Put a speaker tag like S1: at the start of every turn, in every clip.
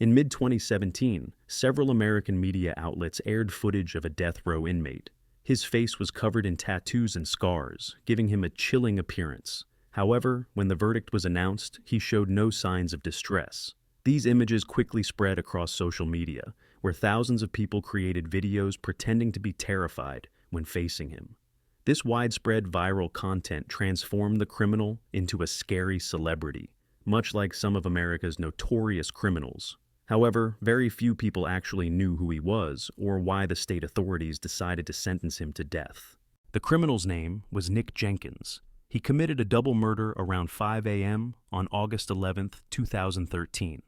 S1: In mid-2017, several American media outlets aired footage of a death row inmate. His face was covered in tattoos and scars, giving him a chilling appearance. However, when the verdict was announced, he showed no signs of distress. These images quickly spread across social media, where thousands of people created videos pretending to be terrified when facing him. This widespread viral content transformed the criminal into a scary celebrity, much like some of America's notorious criminals. However, very few people actually knew who he was or why the state authorities decided to sentence him to death. The criminal's name was Nick Jenkins. He committed a double murder around 5 a.m. on August 11, 2013.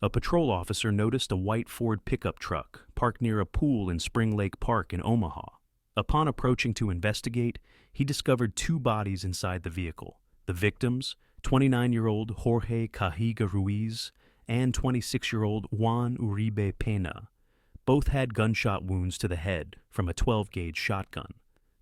S1: A patrol officer noticed a white Ford pickup truck parked near a pool in Spring Lake Park in Omaha. Upon approaching to investigate, he discovered two bodies inside the vehicle. The victims, 29-year-old Jorge Cajiga Ruiz and 26-year-old Juan Uribe Pena. Both had gunshot wounds to the head from a 12-gauge shotgun.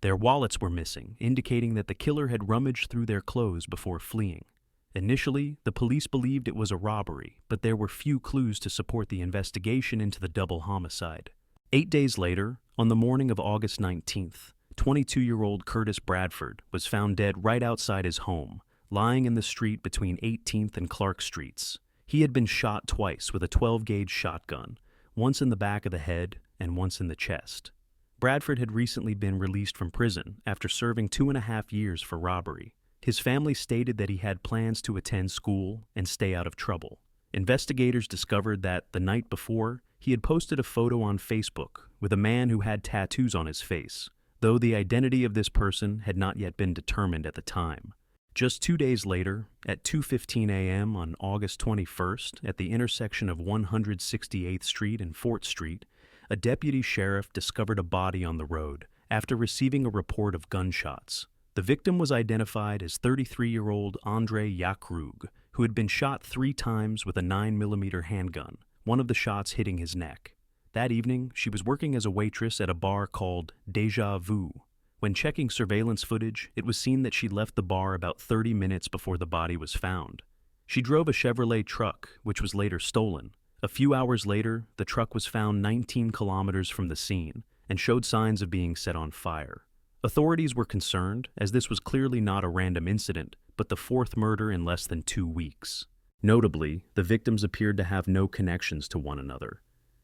S1: Their wallets were missing, indicating that the killer had rummaged through their clothes before fleeing. Initially, the police believed it was a robbery, but there were few clues to support the investigation into the double homicide. 8 days later, on the morning of August 19th, 22-year-old Curtis Bradford was found dead right outside his home, lying in the street between 18th and Clark Streets. He had been shot twice with a 12-gauge shotgun, once in the back of the head and once in the chest. Bradford had recently been released from prison after serving 2.5 years for robbery. His family stated that he had plans to attend school and stay out of trouble. Investigators discovered that the night before, he had posted a photo on Facebook with a man who had tattoos on his face, though the identity of this person had not yet been determined at the time. Just 2 days later, at 2:15 a.m. on August 21st, at the intersection of 168th Street and 4th Street, a deputy sheriff discovered a body on the road after receiving a report of gunshots. The victim was identified as 33-year-old Andre Yakrug, who had been shot 3 times with a 9mm handgun, one of the shots hitting his neck. That evening, she was working as a waitress at a bar called Deja Vu. When checking surveillance footage, it was seen that she left the bar about 30 minutes before the body was found. She drove a Chevrolet truck, which was later stolen. A few hours later, the truck was found 19 kilometers from the scene and showed signs of being set on fire. Authorities were concerned, as this was clearly not a random incident, but the 4th murder in less than 2 weeks. Notably, the victims appeared to have no connections to one another,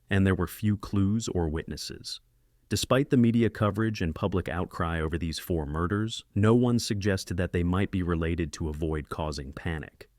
S1: and there were few clues or witnesses. Despite the media coverage and public outcry over these 4 murders, no one suggested that they might be related to avoid causing panic.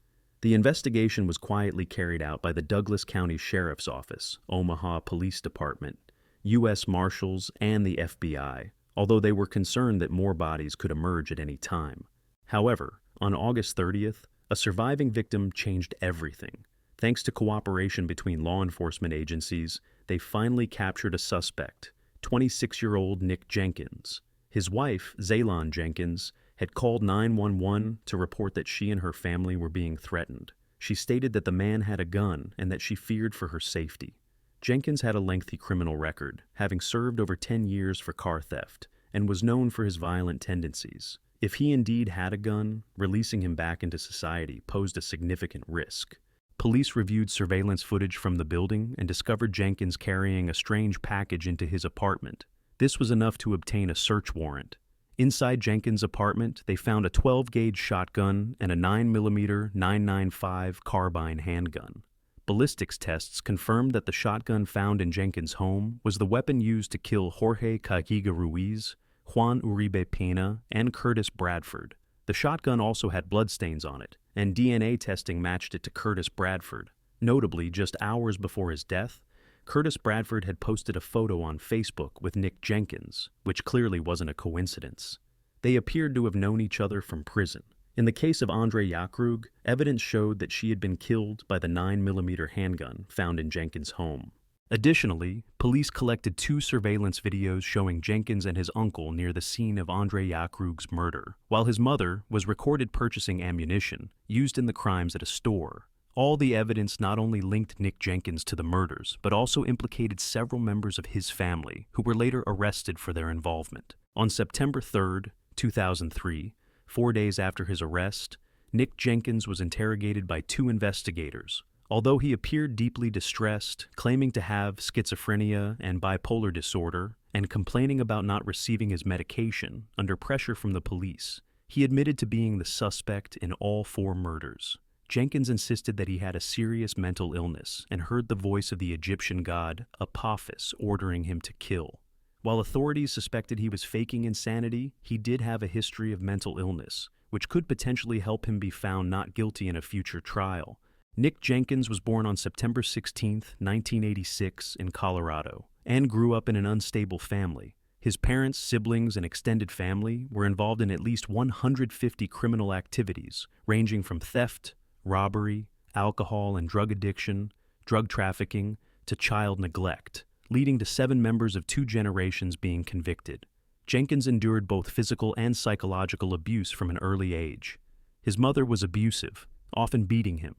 S1: The investigation was quietly carried out by the Douglas County Sheriff's Office, Omaha Police Department, U.S. Marshals, and the FBI, although they were concerned that more bodies could emerge at any time. However, on August 30th, a surviving victim changed everything. Thanks to cooperation between law enforcement agencies, they finally captured a suspect, 26-year-old Nick Jenkins. His wife, Zaylon Jenkins, had called 911 to report that she and her family were being threatened. She stated that the man had a gun and that she feared for her safety. Jenkins had a lengthy criminal record, having served over 10 years for car theft, and was known for his violent tendencies. If he indeed had a gun, releasing him back into society posed a significant risk. Police reviewed surveillance footage from the building and discovered Jenkins carrying a strange package into his apartment. This was enough to obtain a search warrant. Inside Jenkins' apartment, they found a 12-gauge shotgun and a 9mm 995 carbine handgun. Ballistics tests confirmed that the shotgun found in Jenkins' home was the weapon used to kill Jorge Cajiga Ruiz, Juan Uribe Pena, and Curtis Bradford. The shotgun also had bloodstains on it, and DNA testing matched it to Curtis Bradford. Notably, just hours before his death, Curtis Bradford had posted a photo on Facebook with Nick Jenkins, which clearly wasn't a coincidence. They appeared to have known each other from prison. In the case of Andre Yakrug, evidence showed that she had been killed by the 9mm handgun found in Jenkins' home. Additionally, police collected 2 surveillance videos showing Jenkins and his uncle near the scene of Andre Yakrug's murder, while his mother was recorded purchasing ammunition used in the crimes at a store. All the evidence not only linked Nick Jenkins to the murders, but also implicated several members of his family who were later arrested for their involvement. On September 3, 2003, 4 days after his arrest, Nick Jenkins was interrogated by 2 investigators, Although he appeared deeply distressed, claiming to have schizophrenia and bipolar disorder, and complaining about not receiving his medication under pressure from the police, he admitted to being the suspect in all 4 murders. Jenkins insisted that he had a serious mental illness and heard the voice of the Egyptian god Apophis ordering him to kill. While authorities suspected he was faking insanity, he did have a history of mental illness, which could potentially help him be found not guilty in a future trial. Nick Jenkins was born on September 16, 1986, in Colorado, and grew up in an unstable family. His parents, siblings, and extended family were involved in at least 150 criminal activities, ranging from theft, robbery, alcohol and drug addiction, drug trafficking, to child neglect, leading to 7 members of 2 generations being convicted. Jenkins endured both physical and psychological abuse from an early age. His mother was abusive, often beating him,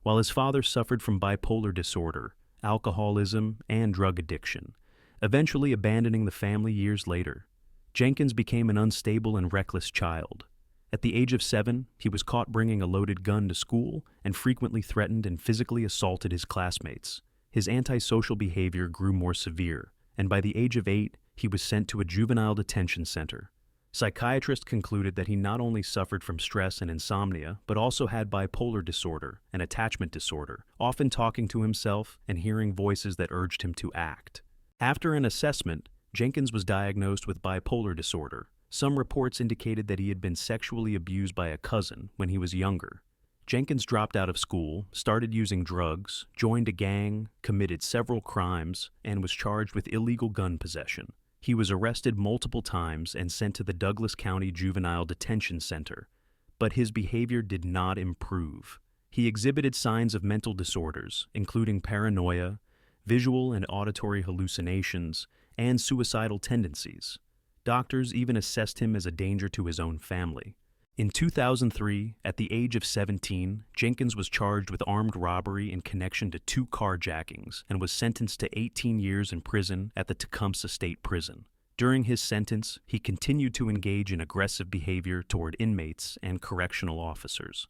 S1: while his father suffered from bipolar disorder, alcoholism, and drug addiction, eventually abandoning the family years later. Jenkins became an unstable and reckless child. At the age of 7, he was caught bringing a loaded gun to school and frequently threatened and physically assaulted his classmates. His antisocial behavior grew more severe, and by the age of 8, he was sent to a juvenile detention center. Psychiatrists concluded that he not only suffered from stress and insomnia, but also had bipolar disorder and attachment disorder, often talking to himself and hearing voices that urged him to act. After an assessment, Jenkins was diagnosed with bipolar disorder. Some reports indicated that he had been sexually abused by a cousin when he was younger. Jenkins dropped out of school, started using drugs, joined a gang, committed several crimes, and was charged with illegal gun possession. He was arrested multiple times and sent to the Douglas County Juvenile Detention Center, but his behavior did not improve. He exhibited signs of mental disorders, including paranoia, visual and auditory hallucinations, and suicidal tendencies. Doctors even assessed him as a danger to his own family. In 2003, at the age of 17, Jenkins was charged with armed robbery in connection to 2 carjackings and was sentenced to 18 years in prison at the Tecumseh State Prison. During his sentence, he continued to engage in aggressive behavior toward inmates and correctional officers.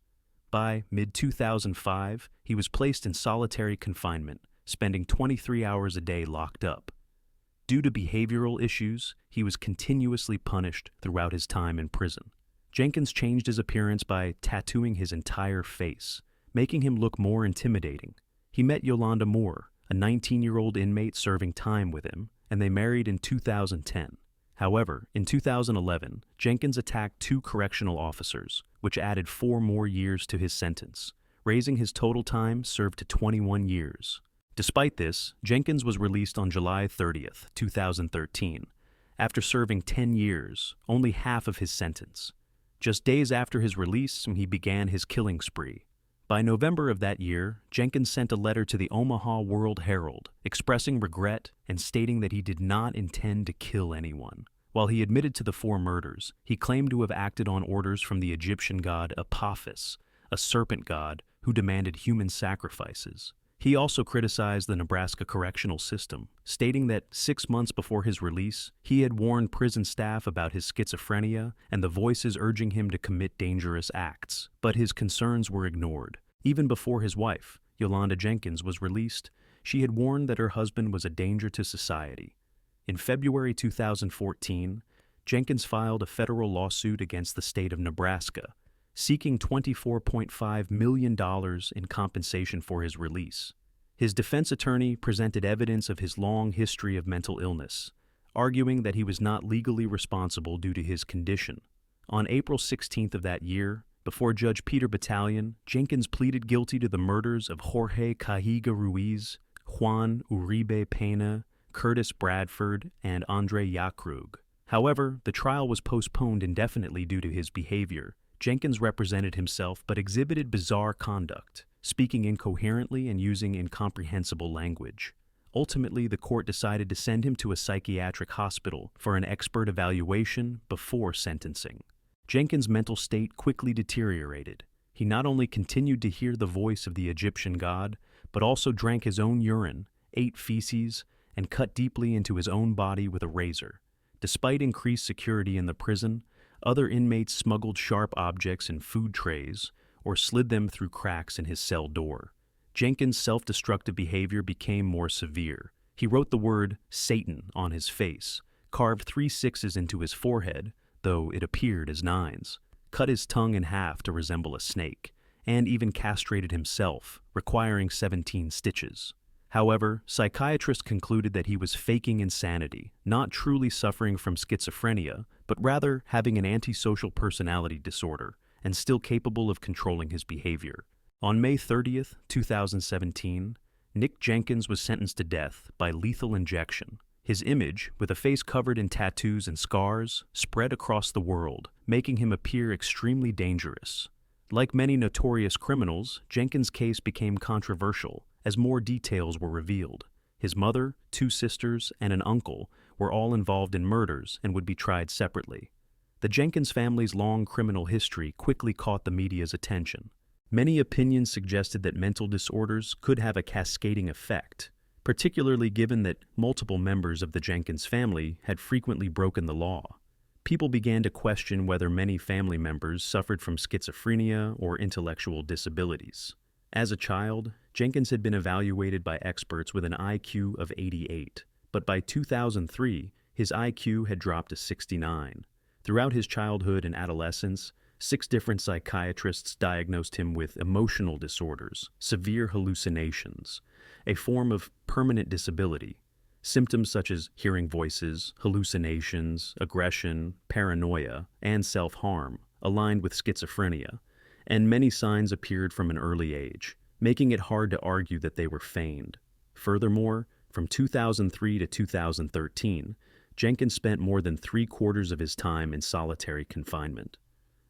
S1: By mid-2005, he was placed in solitary confinement, spending 23 hours a day locked up. Due to behavioral issues, he was continuously punished throughout his time in prison. Jenkins changed his appearance by tattooing his entire face, making him look more intimidating. He met Yolanda Moore, a 19-year-old inmate serving time with him, and they married in 2010. However, in 2011, Jenkins attacked 2 correctional officers, which added 4 more years to his sentence, raising his total time served to 21 years. Despite this, Jenkins was released on July 30, 2013, after serving 10 years, only half of his sentence. Just days after his release, he began his killing spree. By November of that year, Jenkins sent a letter to the Omaha World-Herald, expressing regret and stating that he did not intend to kill anyone. While he admitted to the 4 murders, he claimed to have acted on orders from the Egyptian god Apophis, a serpent god who demanded human sacrifices. He also criticized the Nebraska correctional system, stating that 6 months before his release, he had warned prison staff about his schizophrenia and the voices urging him to commit dangerous acts, but his concerns were ignored. Even before his wife, Yolanda Jenkins, was released, she had warned that her husband was a danger to society. In February 2014, Jenkins filed a federal lawsuit against the state of Nebraska, seeking $24.5 million in compensation for his release. His defense attorney presented evidence of his long history of mental illness, arguing that he was not legally responsible due to his condition. On April 16th of that year, before Judge Peter Battalion, Jenkins pleaded guilty to the murders of Jorge Cajiga Ruiz, Juan Uribe Pena, Curtis Bradford, and Andre Yakrug. However, the trial was postponed indefinitely due to his behavior. Jenkins represented himself but exhibited bizarre conduct, speaking incoherently and using incomprehensible language. Ultimately, the court decided to send him to a psychiatric hospital for an expert evaluation before sentencing. Jenkins' mental state quickly deteriorated. He not only continued to hear the voice of the Egyptian god, but also drank his own urine, ate feces, and cut deeply into his own body with a razor. Despite increased security in the prison, other inmates smuggled sharp objects in food trays or slid them through cracks in his cell door. Jenkins' self-destructive behavior became more severe. He wrote the word Satan on his face, carved 3 6s into his forehead, though it appeared as 9s, cut his tongue in half to resemble a snake, and even castrated himself, requiring 17 stitches. However, psychiatrists concluded that he was faking insanity, not truly suffering from schizophrenia, but rather having an antisocial personality disorder, and still capable of controlling his behavior. On May 30th, 2017, Nick Jenkins was sentenced to death by lethal injection. His image, with a face covered in tattoos and scars, spread across the world, making him appear extremely dangerous. Like many notorious criminals, Jenkins' case became controversial as more details were revealed. His mother, 2 sisters, and an uncle were all involved in murders and would be tried separately. The Jenkins family's long criminal history quickly caught the media's attention. Many opinions suggested that mental disorders could have a cascading effect, particularly given that multiple members of the Jenkins family had frequently broken the law. People began to question whether many family members suffered from schizophrenia or intellectual disabilities. As a child, Jenkins had been evaluated by experts with an IQ of 88, but by 2003, his IQ had dropped to 69. Throughout his childhood and adolescence, 6 different psychiatrists diagnosed him with emotional disorders, severe hallucinations, a form of permanent disability. Symptoms such as hearing voices, hallucinations, aggression, paranoia, and self-harm aligned with schizophrenia, and many signs appeared from an early age, making it hard to argue that they were feigned. Furthermore, from 2003 to 2013, Jenkins spent more than 3/4 of his time in solitary confinement,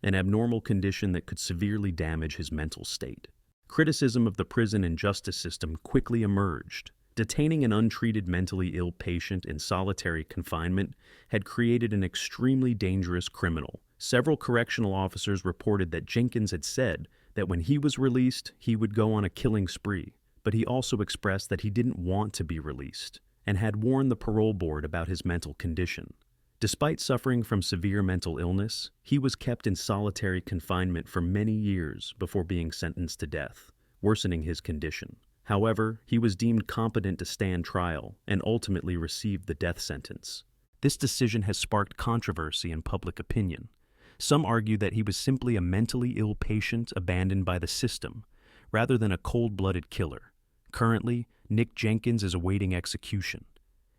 S1: an abnormal condition that could severely damage his mental state. Criticism of the prison and justice system quickly emerged. Detaining an untreated mentally ill patient in solitary confinement had created an extremely dangerous criminal. Several correctional officers reported that Jenkins had said that when he was released, he would go on a killing spree, but he also expressed that he didn't want to be released and had warned the parole board about his mental condition. Despite suffering from severe mental illness, he was kept in solitary confinement for many years before being sentenced to death, worsening his condition. However, he was deemed competent to stand trial and ultimately received the death sentence. This decision has sparked controversy in public opinion. Some argue that he was simply a mentally ill patient abandoned by the system, rather than a cold-blooded killer. Currently, Nick Jenkins is awaiting execution.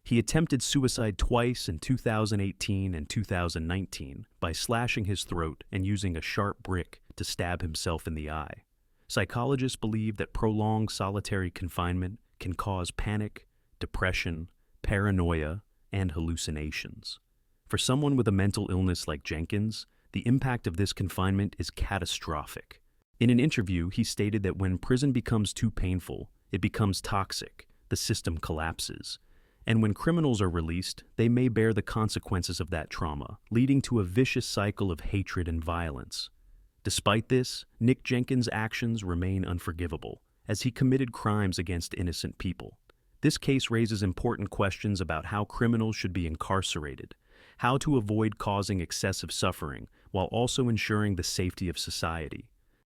S1: He attempted suicide twice in 2018 and 2019 by slashing his throat and using a sharp brick to stab himself in the eye. Psychologists believe that prolonged solitary confinement can cause panic, depression, paranoia, and hallucinations. For someone with a mental illness like Jenkins, the impact of this confinement is catastrophic. In an interview, he stated that when prison becomes too painful, it becomes toxic, the system collapses. And when criminals are released, they may bear the consequences of that trauma, leading to a vicious cycle of hatred and violence. Despite this, Nick Jenkins' actions remain unforgivable, as he committed crimes against innocent people. This case raises important questions about how criminals should be incarcerated, how to avoid causing excessive suffering, while also ensuring the safety of society.